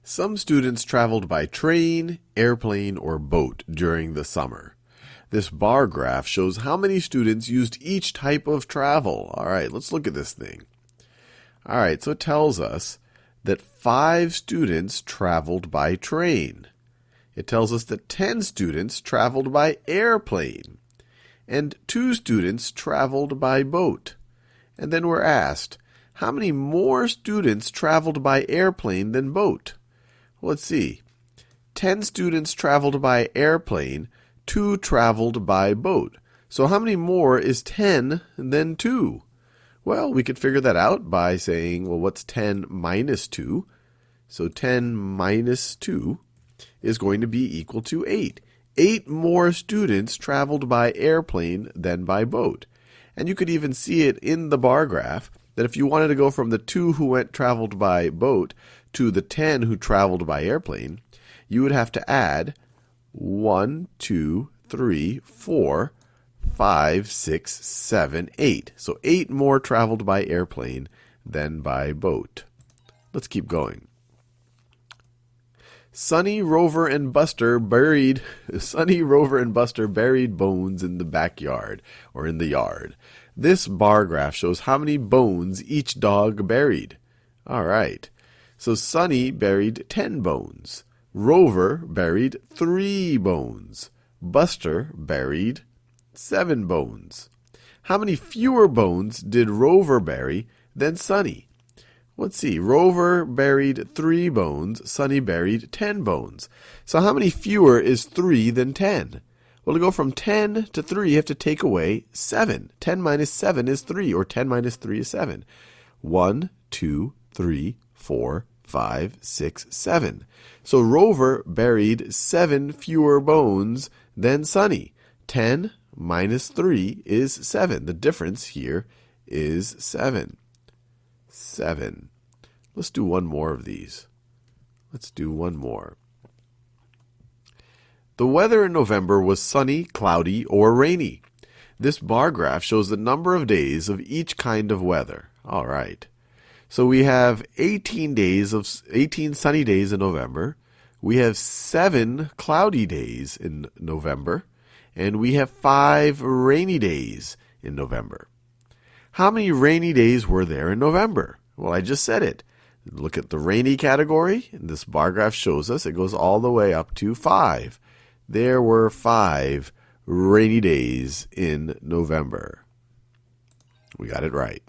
Some students traveled by train, airplane, or boat during the summer. This bar graph shows how many students used each type of travel. All right, let's look at this thing. All right, so it tells us that 5 students traveled by train. It tells us that 10 students traveled by airplane. And 2 students traveled by boat. And then we're asked, how many more students traveled by airplane than boat? Well, let's see. 10 students traveled by airplane, 2 traveled by boat. So how many more is 10 than 2? Well, we could figure that out by saying, well, what's 10 minus 2? So 10 minus 2 is going to be equal to 8. 8 more students traveled by airplane than by boat. And you could even see it in the bar graph that if you wanted to go from the 2 who traveled by boat to the 10 who traveled by airplane, you would have to add 1, 2, 3, 4, 5, 6, 7, 8. So 8 more traveled by airplane than by boat. Let's keep going. Sonny, Rover, and Buster buried bones in the backyard or in the yard. This bar graph shows how many bones each dog buried. All right. So Sonny buried 10 bones. Rover buried 3 bones. Buster buried 7 bones. How many fewer bones did Rover bury than Sonny? Let's see. Rover buried 3 bones. Sonny buried 10 bones. So how many fewer is 3 than 10? Well, to go from 10 to 3, you have to take away 7. 10 minus 7 is 3, or 10 minus 3 is 7. 1, 2, 3, 4, 5, 6, 7. So Rover buried 7 fewer bones than Sonny. 10 minus 3 is 7. The difference here is 7. 7. Let's do one more of these. Let's do one more. The weather in November was sunny, cloudy, or rainy. This bar graph shows the number of days of each kind of weather. All right. So we have 18 sunny days in November. We have 7 cloudy days in November. And we have 5 rainy days in November. How many rainy days were there in November? Well, I just said it. Look at the rainy category. This bar graph shows us it goes all the way up to 5. There were 5 rainy days in November. We got it right.